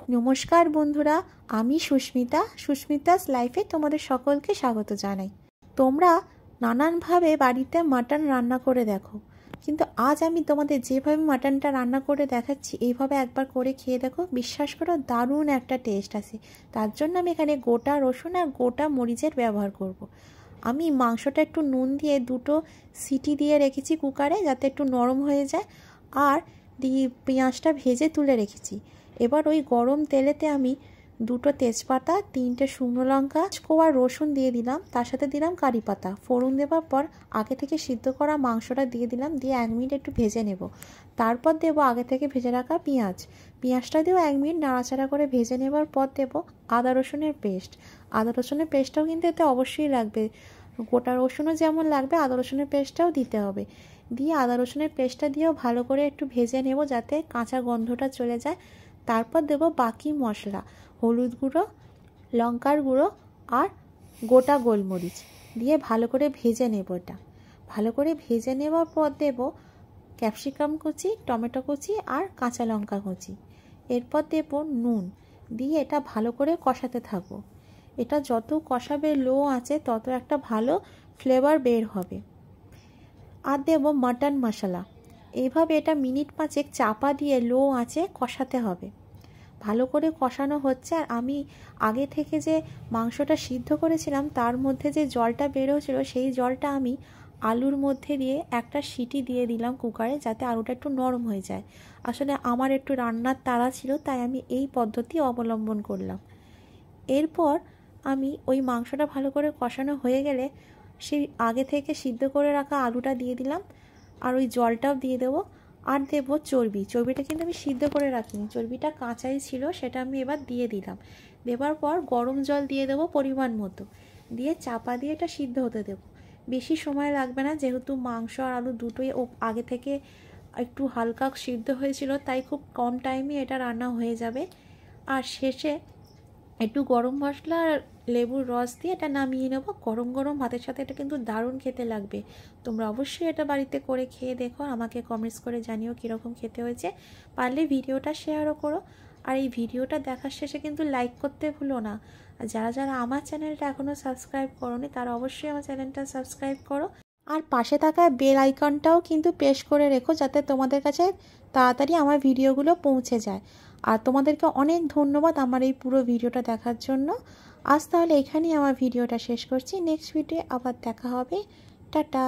নমস্কার বন্ধুরা, আমি সুস্মিতাস লাইফে তোমাদের সকলকে স্বাগত জানাই। তোমরা নানানভাবে বাড়িতে মাটন রান্না করে দেখো, কিন্তু আজ আমি তোমাদের যেভাবে মাটনটা রান্না করে দেখাচ্ছি এইভাবে একবার করে খেয়ে দেখো, বিশ্বাস করো দারুণ একটা টেস্ট আসে। তার জন্য আমি এখানে গোটা রসুন আর গোটা মরিচের ব্যবহার করব। আমি মাংসটা একটু নুন দিয়ে 2টো সিটি দিয়ে রেখেছি কুকারে, যাতে একটু নরম হয়ে যায়। আর পেঁয়াজটা ভেজে তুলে রেখেছি। এবার ওই গরম তেলেতে আমি 2টো তেজপাতা, 3টে শুকনো লঙ্কা, কোয়া রসুন দিয়ে দিলাম, তার সাথে দিলাম কারি পাতা। ফোড়ন দেওয়ার পর আগে থেকে সিদ্ধ করা মাংসটা দিয়ে দিলাম, দিয়ে 1 মিনিট একটু ভেজে নেব। তারপর দেবো আগে থেকে ভেজে রাখা পেঁয়াজটা দিয়েও 1 মিনিট নাড়াচাড়া করে ভেজে নেবার পর দেবো আদা রসুনের পেস্টটাও কিন্তু এতে অবশ্যই লাগবে। গোটা রসুনও যেমন লাগবে আদা রসুনের পেস্টটাও দিতে হবে। দিয়ে আদা রসুনের পেস্টটা দিয়েও ভালো করে একটু ভেজে নেব, যাতে কাঁচা গন্ধটা চলে যায়। তারপর দেব বাকি মশলা, হলুদ গুঁড়ো, লঙ্কার গুঁড়ো আর গোটা গোলমরিচ দিয়ে ভালো করে ভেজে নেব। এটা ভালো করে ভেজে নেওয়ার পর দেব ক্যাপসিকাম কুচি, টমেটো কুচি আর কাঁচা লঙ্কা কুচি। এরপর দেব নুন, দিয়ে এটা ভালো করে কষাতে থাকবো। এটা যত কষাবে লো আঁচে তত একটা ভালো ফ্লেভার বের হবে। আর দেব মাটন মশলা। এইভাবে এটা মিনিট 5 চাপা দিয়ে লো আঁচে কষাতে হবে। ভালো করে কষানো হচ্ছে, আর আমি আগে থেকে যে মাংসটা সিদ্ধ করেছিলাম তার মধ্যে যে জলটা বেরোছিল সেই জলটা আমি আলুর মধ্যে দিয়ে একটা সিটি দিয়ে দিলাম কুকারে, যাতে আলুটা একটু নরম হয়ে যায়। আসলে আমার একটু রান্নার তাড়া ছিল, তাই আমি এই পদ্ধতি অবলম্বন করলাম। এরপর আমি ওই মাংসটা ভালো করে কষানো হয়ে গেলে সেই আগে থেকে সিদ্ধ করে রাখা আলুটা দিয়ে দিলাম, আর ওই জলটাও দিয়ে দেবো। আর দেবো চর্বিটা কিন্তু আমি সিদ্ধ করে রাখিনি, চর্বিটা কাঁচাই ছিল, সেটা আমি এবার দিয়ে দিলাম। দেবার পর গরম জল দিয়ে দেবো পরিমাণ মতো, দিয়ে চাপা দিয়ে এটা সিদ্ধ হতে দেবো। বেশি সময় লাগবে না, যেহেতু মাংস আর আলু দুটোই আগে থেকে একটু হালকা সিদ্ধ হয়েছিল, তাই খুব কম টাইমে এটা রান্না হয়ে যাবে। আর শেষে একটু গরম মশলা আর লেবুর রস দিয়ে এটা নামিয়ে নেব। গরম গরম ভাতের সাথে এটা কিন্তু দারুণ খেতে লাগবে। তোমরা অবশ্যই এটা বাড়িতে করে খেয়ে দেখো, আমাকে কমেন্টস করে জানিও কীরকম খেতে হয়েছে। পারলে ভিডিওটা শেয়ারও করো, আর এই ভিডিওটা দেখার শেষে কিন্তু লাইক করতে ভুলো না। আর যারা আমার চ্যানেলটা এখনও সাবস্ক্রাইব করোনি তারা অবশ্যই আমার চ্যানেলটা সাবস্ক্রাইব করো, আর পাশে থাকা বেল আইকনটাও কিন্তু প্রেস করে রেখো, যাতে তোমাদের কাছে তাড়াতাড়ি আমার ভিডিওগুলো পৌঁছে যায়। আর তোমাদেরকে অনেক ধন্যবাদ আমার এই পুরো ভিডিওটা দেখার জন্য। আজ তাহলে এখানেই আমার ভিডিওটা শেষ করছি। নেক্সট ভিডিও আবার দেখা হবে। টাটা।